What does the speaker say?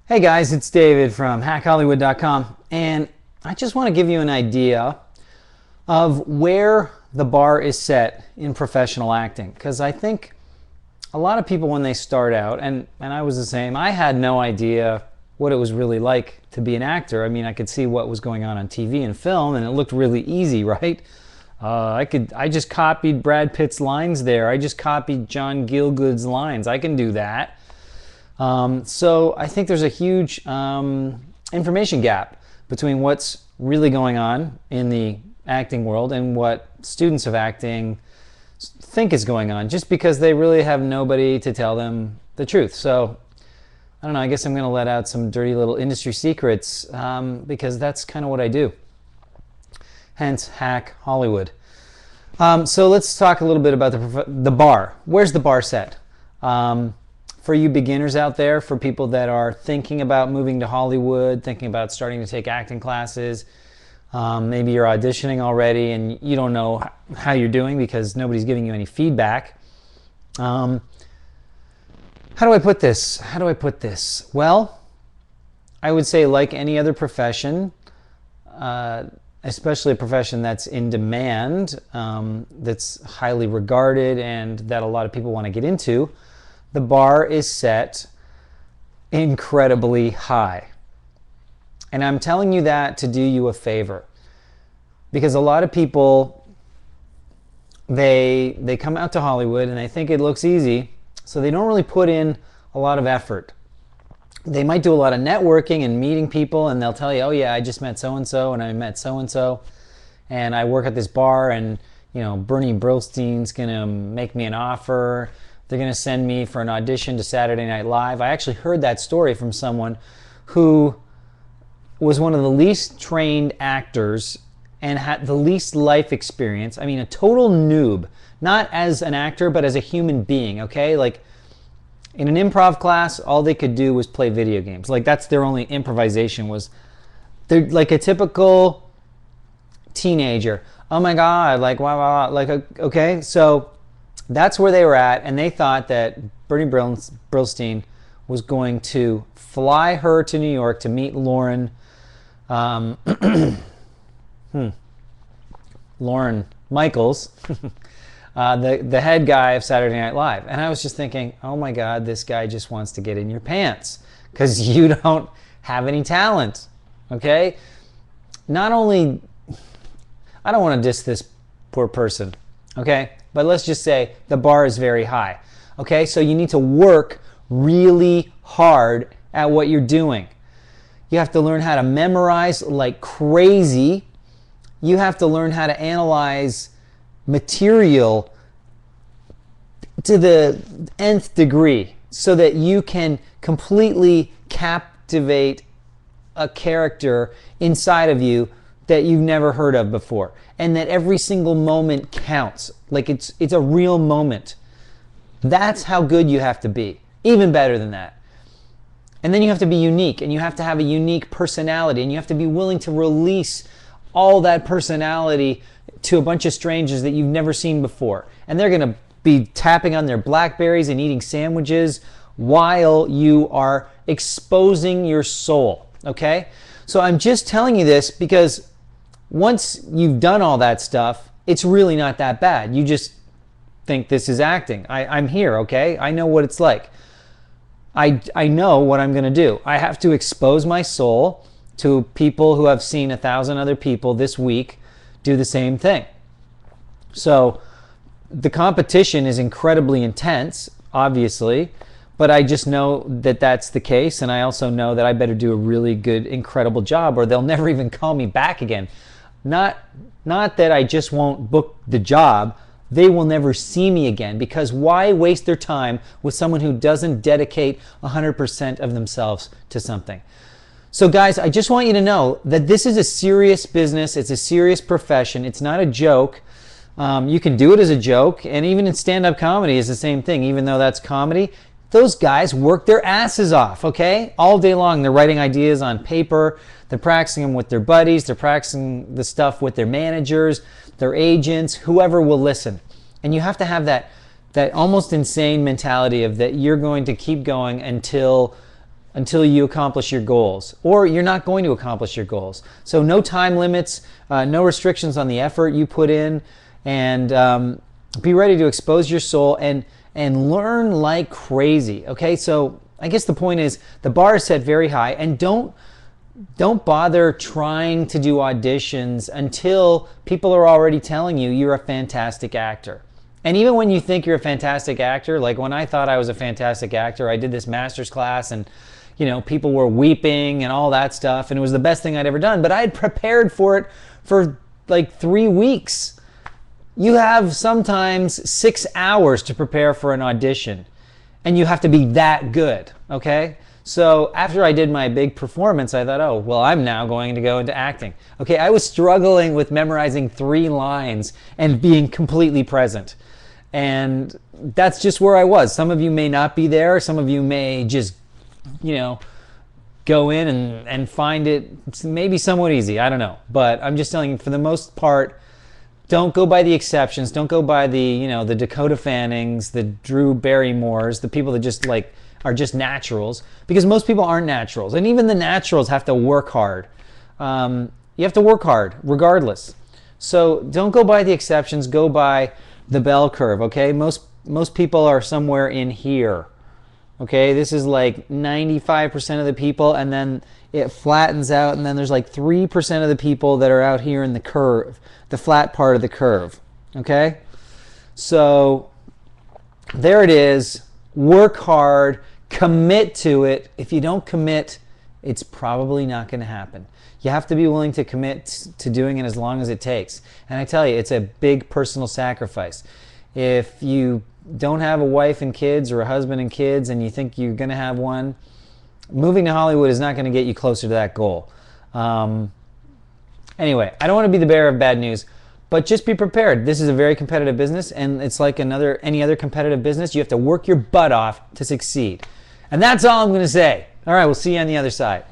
Hey guys, it's David from hackhollywood.com, and I just want to give you an idea of where the bar is set in professional acting, because I think a lot of people when they start out, and I was the same, I had no idea what it was really like to be an actor. I mean, I could see what was going on TV and film, and it looked really easy, right? I just copied Brad Pitt's lines there. I just copied John Gielgud's lines. I can do that. So I think there's a huge information gap between what's really going on in the acting world and what students of acting think is going on, just because they really have nobody to tell them the truth. So I don't know, I guess I'm going to let out some dirty little industry secrets because that's kind of what I do. Hence, Hack Hollywood. So let's talk a little bit about the bar. Where's the bar set? For you beginners out there, for people that are thinking about moving to Hollywood, thinking about starting to take acting classes, maybe you're auditioning already and you don't know how you're doing because nobody's giving you any feedback. How do I put this? Well, I would say like any other profession, especially a profession that's in demand, that's highly regarded and that a lot of people want to get into, the bar is set incredibly high. And I'm telling you that to do you a favor. Because a lot of people, they come out to Hollywood and they think it looks easy, so they don't really put in a lot of effort. They might do a lot of networking and meeting people, and they'll tell you, oh yeah, I just met so-and-so and I met so-and-so and I work at this bar, and you know, Bernie Brillstein's gonna make me an offer. They're going to send me for an audition to Saturday Night Live. I actually heard that story from someone who was one of the least trained actors and had the least life experience. I mean, a total noob, not as an actor, but as a human being, okay? Like, in an improv class, all they could do was play video games. Like, that's their only improvisation was, they're like a typical teenager. Oh my God, like, wow, like, okay, so that's where they were at, and they thought that Bernie Brillstein was going to fly her to New York to meet Lorne, Lorne Michaels, the head guy of Saturday Night Live. And I was just thinking, oh my God, this guy just wants to get in your pants because you don't have any talent, okay? Not only, I don't want to diss this poor person, okay? But let's just say the bar is very high. Okay, so you need to work really hard at what you're doing. You have to learn how to memorize like crazy. You have to learn how to analyze material to the nth degree so that you can completely captivate a character inside of you that you've never heard of before, and that every single moment counts, like it's a real moment. That's how good you have to be, even better than that. And then you have to be unique, and you have to have a unique personality, and you have to be willing to release all that personality to a bunch of strangers that you've never seen before, and they're going to be tapping on their Blackberries and eating sandwiches while you are exposing your soul, okay? So I'm just telling you this because once you've done all that stuff, it's really not that bad. You just think this is acting. I'm here, okay? I know what it's like. I know what I'm going to do. I have to expose my soul to people who have seen 1,000 other people this week do the same thing. So the competition is incredibly intense, obviously, but I just know that that's the case, and I also know that I better do a really good, incredible job or they'll never even call me back again. Not that I just won't book the job, they will never see me again, because why waste their time with someone who doesn't dedicate 100% of themselves to something? So guys, I just want you to know that this is a serious business, it's a serious profession, it's not a joke. You can do it as a joke, and even in stand-up comedy is the same thing, even though that's comedy. Those guys work their asses off, okay? All day long, they're writing ideas on paper, they're practicing them with their buddies, they're practicing the stuff with their managers, their agents, whoever will listen. And you have to have that almost insane mentality of that you're going to keep going until until you accomplish your goals, or you're not going to accomplish your goals. So no time limits, no restrictions on the effort you put in, and be ready to expose your soul and learn like crazy. Okay, so I guess the point is the bar is set very high, and don't bother trying to do auditions until people are already telling you you're a fantastic actor. And even when you think you're a fantastic actor, like when I thought I was a fantastic actor, I did this master's class and people were weeping and all that stuff, and it was the best thing I'd ever done, but I had prepared for it for like 3 weeks. You have sometimes 6 hours to prepare for an audition, and you have to be that good, okay? So after I did my big performance, I thought, oh, well, I'm now going to go into acting. Okay, I was struggling with memorizing 3 lines and being completely present. And that's just where I was. Some of you may not be there. Some of you may just, go in and find it maybe somewhat easy. I don't know. But I'm just telling you, for the most part, don't go by the exceptions. Don't go by the, the Dakota Fannings, the Drew Barrymores, the people that just are just naturals, because most people aren't naturals. And even the naturals have to work hard. You have to work hard regardless. So don't go by the exceptions. Go by the bell curve, okay? Most people are somewhere in here, okay? This is like 95% of the people, and then it flattens out, and then there's like 3% of the people that are out here in the curve, the flat part of the curve, okay? So there it is. Work hard, commit to it. If you don't commit, it's probably not going to happen. You have to be willing to commit to doing it as long as it takes. And I tell you, it's a big personal sacrifice. If you don't have a wife and kids, or a husband and kids, and you think you're going to have one, moving to Hollywood is not going to get you closer to that goal. Anyway, I don't want to be the bearer of bad news, but just be prepared. This is a very competitive business, and it's like any other competitive business. You have to work your butt off to succeed. And that's all I'm going to say. All right, we'll see you on the other side.